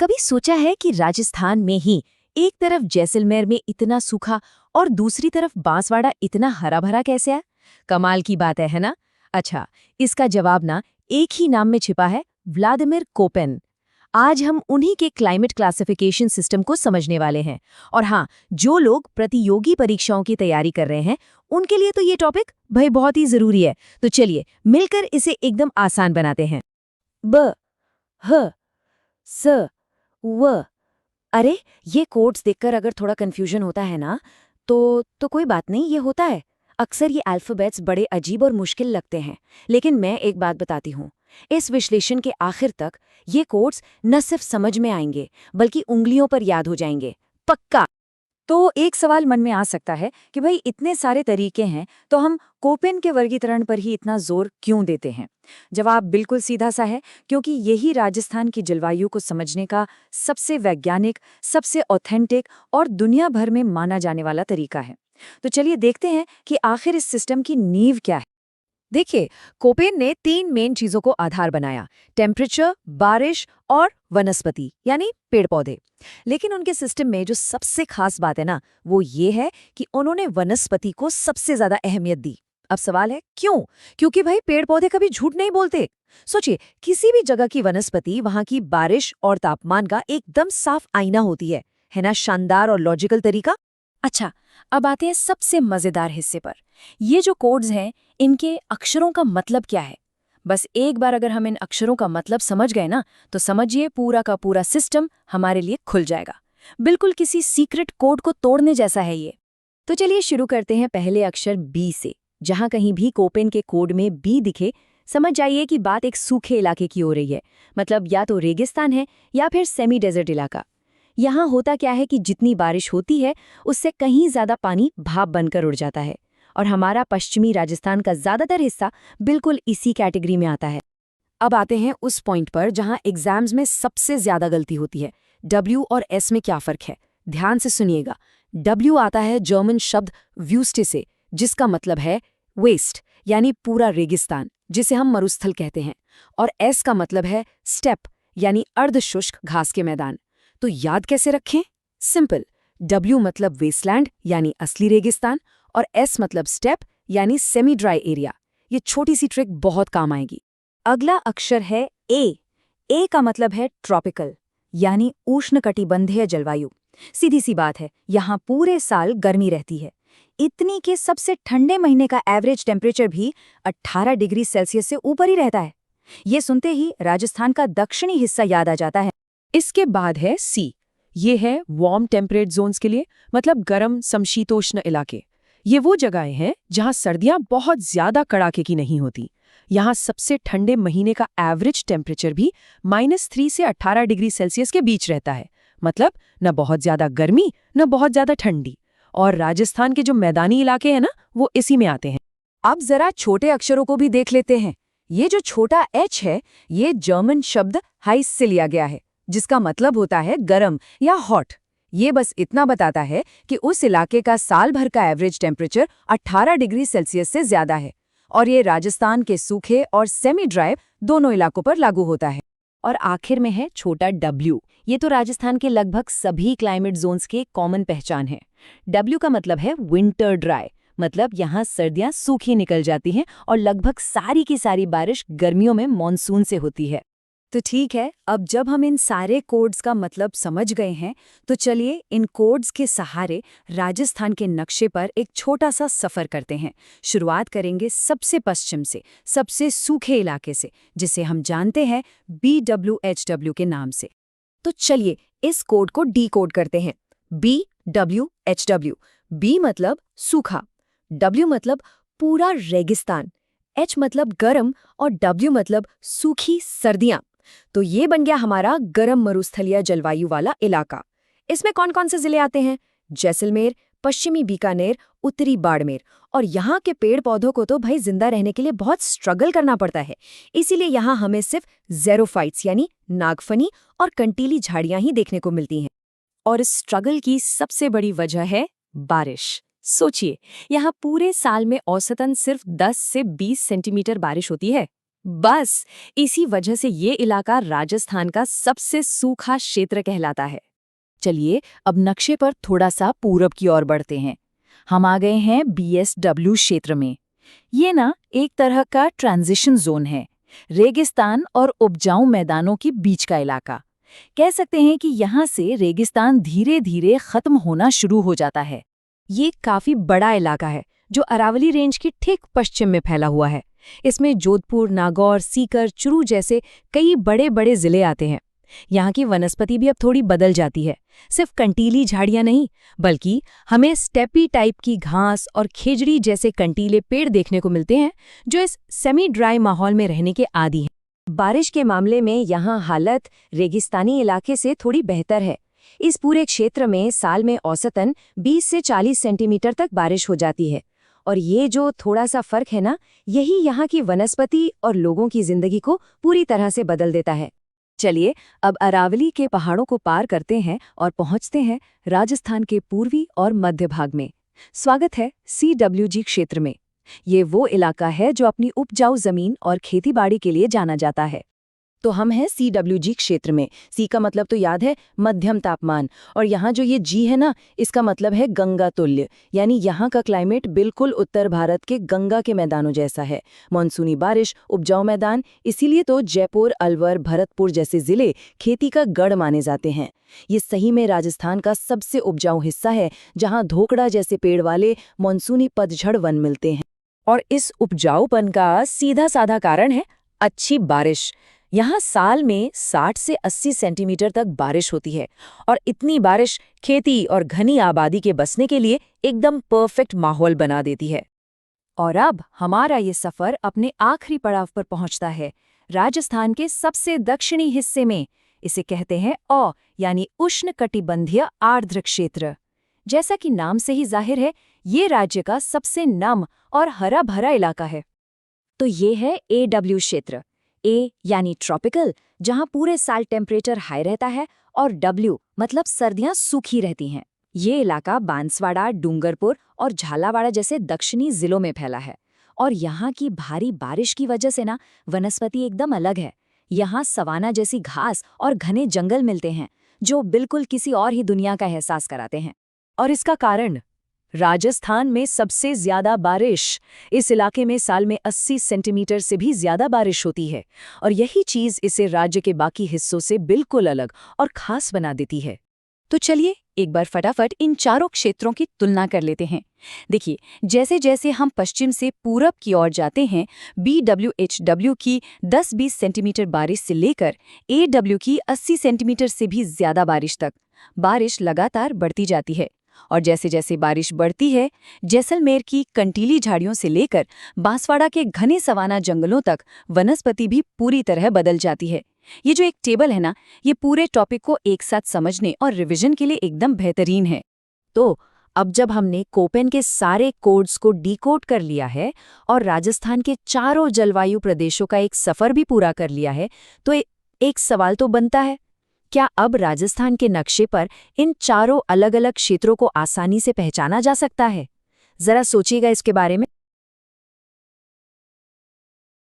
कभी सोचा है कि राजस्थान में ही एक तरफ जैसलमेर में इतना सूखा और दूसरी तरफ बांसवाड़ा इतना हरा भरा कैसे है? कमाल की बात है ना? अच्छा, इसका जवाब ना एक ही नाम में छिपा है, व्लादिमीर कोपेन। आज हम उन्हीं के क्लाइमेट क्लासिफिकेशन सिस्टम को समझने वाले हैं। और हाँ, जो लोग प्रतियोगी परीक्षाओं की तैयारी कर रहे हैं, उनके लिए तो ये टॉपिक भाई बहुत ही जरूरी है। तो चलिए मिलकर इसे एकदम आसान बनाते हैं। ब, ह, स, व। अरे, ये कोड्स देखकर अगर थोड़ा कंफ्यूजन होता है ना, तो कोई बात नहीं, ये होता है। अक्सर ये अल्फ़ाबेट्स बड़े अजीब और मुश्किल लगते हैं, लेकिन मैं एक बात बताती हूँ। इस विश्लेषण के आखिर तक ये कोड्स न सिर्फ समझ में आएंगे, बल्कि उंगलियों पर याद हो जाएंगे। पक्का। तो एक सवाल मन में आ सकता है कि भाई इतने सारे तरीके हैं, तो हम कोपेन के वर्गीकरण पर ही इतना जोर क्यों देते हैं? जवाब बिल्कुल सीधा सा है, क्योंकि यही राजस्थान की जलवायु को समझने का सबसे वैज्ञानिक, सबसे ऑथेंटिक और दुनिया भर में माना जाने वाला तरीका है। तो चलिए देखते हैं कि आखिर इस सिस्टम की नींव क्या है। देखिए, कोपेन ने 3 मेन चीजों को आधार बनाया: टेम्परेचर, बारिश और वनस्पति यानी पेड़ पौधे। लेकिन उनके सिस्टम में जो सबसे खास बात है ना, वो ये है कि उन्होंने वनस्पति को सबसे ज्यादा अहमियत दी। अब सवाल है क्यों? क्योंकि भाई पेड़ पौधे कभी झूठ नहीं बोलते। सोचिए, किसी भी जगह की वनस्पति वहां की बारिश और तापमान का एकदम साफ आईना होती है ना? शानदार और लॉजिकल तरीका। अच्छा, अब आते हैं सबसे मजेदार हिस्से पर। ये जो कोड्स हैं, इनके अक्षरों का मतलब क्या है? बस एक बार अगर हम इन अक्षरों का मतलब समझ गए ना, तो समझिए पूरा का पूरा सिस्टम हमारे लिए खुल जाएगा। बिल्कुल किसी सीक्रेट कोड को तोड़ने जैसा है ये। तो चलिए शुरू करते हैं पहले अक्षर बी से। जहां कहीं भी कोपेन के कोड में बी दिखे, समझ जाइए कि बात एक सूखे इलाके की हो रही है। मतलब या तो रेगिस्तान है या फिर सेमी डेजर्ट इलाका। यहाँ होता क्या है कि जितनी बारिश होती है, उससे कहीं ज्यादा पानी भाप बनकर उड़ जाता है। और हमारा पश्चिमी राजस्थान का ज्यादातर हिस्सा बिल्कुल इसी कैटेगरी में आता है। अब आते हैं उस पॉइंट पर जहां एग्जाम्स में सबसे ज्यादा गलती होती है। डब्ल्यू और एस में क्या फर्क है? ध्यान से सुनिएगा। डब्ल्यू आता है जर्मन शब्द व्यूस्टे से, जिसका मतलब है वेस्ट यानी पूरा रेगिस्तान, जिसे हम मरुस्थल कहते हैं। और एस का मतलब है स्टेप यानी अर्धशुष्क घास के मैदान। तो याद कैसे रखें? सिंपल। डब्ल्यू मतलब वेस्टलैंड यानी असली रेगिस्तान, और एस मतलब स्टेप यानी सेमी ड्राई एरिया। ये छोटी सी ट्रिक बहुत काम आएगी। अगला अक्षर है ए। ए का मतलब है ट्रॉपिकल यानी उष्णकटिबंधीय जलवायु। सीधी सी बात है, यहाँ पूरे साल गर्मी रहती है। इतनी के सबसे ठंडे महीने का एवरेज टेम्परेचर भी 18 डिग्री सेल्सियस से ऊपर ही रहता है। ये सुनते ही राजस्थान का दक्षिणी हिस्सा याद आ जाता है। इसके बाद है सी। ये है वार्म टेम्परेट जोन्स के लिए, मतलब गर्म समशीतोष्ण इलाके। ये वो जगहें हैं जहां सर्दियां बहुत ज्यादा कड़ाके की नहीं होती। यहाँ सबसे ठंडे महीने का एवरेज टेम्परेचर भी -3 से 18 डिग्री सेल्सियस के बीच रहता है। मतलब न बहुत ज्यादा गर्मी न बहुत ज्यादा ठंडी। और राजस्थान के जो मैदानी इलाके हैं ना, वो इसी में आते हैं। अब जरा छोटे अक्षरों को भी देख लेते हैं। ये जो छोटा एच है, ये जर्मन शब्द हाइस से लिया गया है, जिसका मतलब होता है गरम या हॉट। ये बस इतना बताता है कि उस इलाके का साल भर का एवरेज टेम्परेचर 18 डिग्री सेल्सियस से ज्यादा है। और ये राजस्थान के सूखे और सेमी ड्राई दोनों इलाकों पर लागू होता है। और आखिर में है छोटा डब्ल्यू। ये तो राजस्थान के लगभग सभी क्लाइमेट जोन्स के कॉमन पहचान है। डब्ल्यू का मतलब है विंटर ड्राई, मतलब यहाँ सर्दियां सूखी निकल जाती हैं और लगभग सारी की सारी बारिश गर्मियों में मॉनसून से होती है। तो ठीक है, अब जब हम इन सारे कोड्स का मतलब समझ गए हैं, तो चलिए इन कोड्स के सहारे राजस्थान के नक्शे पर एक छोटा सा सफर करते हैं। शुरुआत करेंगे सबसे पश्चिम से, सबसे सूखे इलाके से, जिसे हम जानते हैं BWHW के नाम से। तो चलिए इस कोड को डीकोड करते हैं। BWHW। बी मतलब सूखा, W मतलब पूरा रेगिस्तान, H मतलब गर्म और W मतलब सूखी सर्दियां। तो ये बन गया हमारा गर्म मरुस्थलीय जलवायु वाला इलाका। इसमें कौन कौन से जिले आते हैं? जैसलमेर, पश्चिमी बीकानेर, उत्तरी बाड़मेर। और यहाँ के पेड़ पौधों को तो भाई जिंदा रहने के लिए बहुत स्ट्रगल करना पड़ता है। इसीलिए यहाँ हमें सिर्फ ज़ेरोफाइट्स यानी नागफनी और कंटीली झाड़ियां ही देखने को मिलती हैं। और इस स्ट्रगल की सबसे बड़ी वजह है बारिश। सोचिए, यहाँ पूरे साल में औसतन सिर्फ 10 से 20 सेंटीमीटर बारिश होती है। बस इसी वजह से ये इलाका राजस्थान का सबसे सूखा क्षेत्र कहलाता है। चलिए अब नक्शे पर थोड़ा सा पूरब की ओर बढ़ते हैं। हम आ गए हैं BSW क्षेत्र में। ये ना एक तरह का ट्रांजिशन जोन है, रेगिस्तान और उपजाऊ मैदानों के बीच का इलाका। कह सकते हैं कि यहाँ से रेगिस्तान धीरे धीरे खत्म होना शुरू हो जाता है। ये काफी बड़ा इलाका है जो अरावली रेंज के ठीक पश्चिम में फैला हुआ है। इसमें जोधपुर, नागौर, सीकर, चुरू जैसे कई बड़े बड़े जिले आते हैं। यहाँ की वनस्पति भी अब थोड़ी बदल जाती है। सिर्फ कंटीली झाड़ियां नहीं, बल्कि हमें स्टेपी टाइप की घास और खेजड़ी जैसे कंटीले पेड़ देखने को मिलते हैं जो इस सेमी ड्राई माहौल में रहने के आदी हैं। बारिश के मामले में यहाँ हालत रेगिस्तानी इलाके से थोड़ी बेहतर है। इस पूरे क्षेत्र में साल में औसतन 20 से 40 सेंटीमीटर तक बारिश हो जाती है। और ये जो थोड़ा सा फर्क है ना, यही यहाँ की वनस्पति और लोगों की जिंदगी को पूरी तरह से बदल देता है। चलिए अब अरावली के पहाड़ों को पार करते हैं और पहुंचते हैं राजस्थान के पूर्वी और मध्य भाग में। स्वागत है CWG क्षेत्र में। ये वो इलाका है जो अपनी उपजाऊ जमीन और खेतीबाड़ी के लिए जाना जाता है। तो हम हैं CWG क्षेत्र में। सी का मतलब तो याद है मध्यम तापमान, और यहाँ जो ये जी है ना, इसका मतलब है गंगा तुल्य, यानी यहाँ का क्लाइमेट बिल्कुल उत्तर भारत के गंगा के मैदानों जैसा है। मॉनसूनी बारिश, उपजाऊ मैदान, इसीलिए तो जयपुर, अलवर, भरतपुर जैसे जिले खेती का गढ़ माने जाते हैं। ये सही में राजस्थान का सबसे उपजाऊ हिस्सा है, जहाँ धोकड़ा जैसे पेड़ वाले मॉनसूनी पतझड़ वन मिलते हैं। और इस उपजाऊपन का सीधा साधा कारण है अच्छी बारिश। यहाँ साल में 60 से 80 सेंटीमीटर तक बारिश होती है, और इतनी बारिश खेती और घनी आबादी के बसने के लिए एकदम परफेक्ट माहौल बना देती है। और अब हमारा ये सफ़र अपने आखिरी पड़ाव पर पहुंचता है, राजस्थान के सबसे दक्षिणी हिस्से में। इसे कहते हैं यानी उष्णकटिबंधीय आर्द्र क्षेत्र। जैसा कि नाम से ही जाहिर है, ये राज्य का सबसे नम और हरा भरा इलाका है। तो ये है AW क्षेत्र। A यानी ट्रॉपिकल, जहां पूरे साल टेम्परेचर हाई रहता है, और W मतलब सर्दियां सूखी रहती हैं। ये इलाका बांसवाड़ा, डूंगरपुर और झालावाड़ जैसे दक्षिणी जिलों में फैला है। और यहाँ की भारी बारिश की वजह से ना वनस्पति एकदम अलग है। यहाँ सवाना जैसी घास और घने जंगल मिलते हैं जो बिल्कुल किसी और ही दुनिया का एहसास कराते हैं। और इसका कारण राजस्थान में सबसे ज्यादा बारिश। इस इलाके में साल में 80 सेंटीमीटर से भी ज्यादा बारिश होती है, और यही चीज इसे राज्य के बाकी हिस्सों से बिल्कुल अलग और खास बना देती है। तो चलिए एक बार फटाफट इन चारों क्षेत्रों की तुलना कर लेते हैं। देखिए, जैसे जैसे हम पश्चिम से पूरब की ओर जाते हैं, BWHW की 10-20 सेंटीमीटर बारिश से लेकर AW की 80 सेंटीमीटर से भी ज्यादा बारिश तक, बारिश लगातार बढ़ती जाती है। और जैसे जैसे बारिश बढ़ती है, जैसलमेर की कंटीली झाड़ियों से लेकर बांसवाड़ा के घने सवाना जंगलों तक वनस्पति भी पूरी तरह बदल जाती है। ये जो एक टेबल है ना, ये पूरे टॉपिक को एक साथ समझने और रिवीजन के लिए एकदम बेहतरीन है। तो अब जब हमने कोपेन के सारे कोड्स को डिकोड कर लिया है और राजस्थान के चारों जलवायु प्रदेशों का एक सफर भी पूरा कर लिया है, तो एक सवाल तो बनता है, क्या अब राजस्थान के नक्शे पर इन चारों अलग अलग क्षेत्रों को आसानी से पहचाना जा सकता है? जरा सोचिएगा इसके बारे में।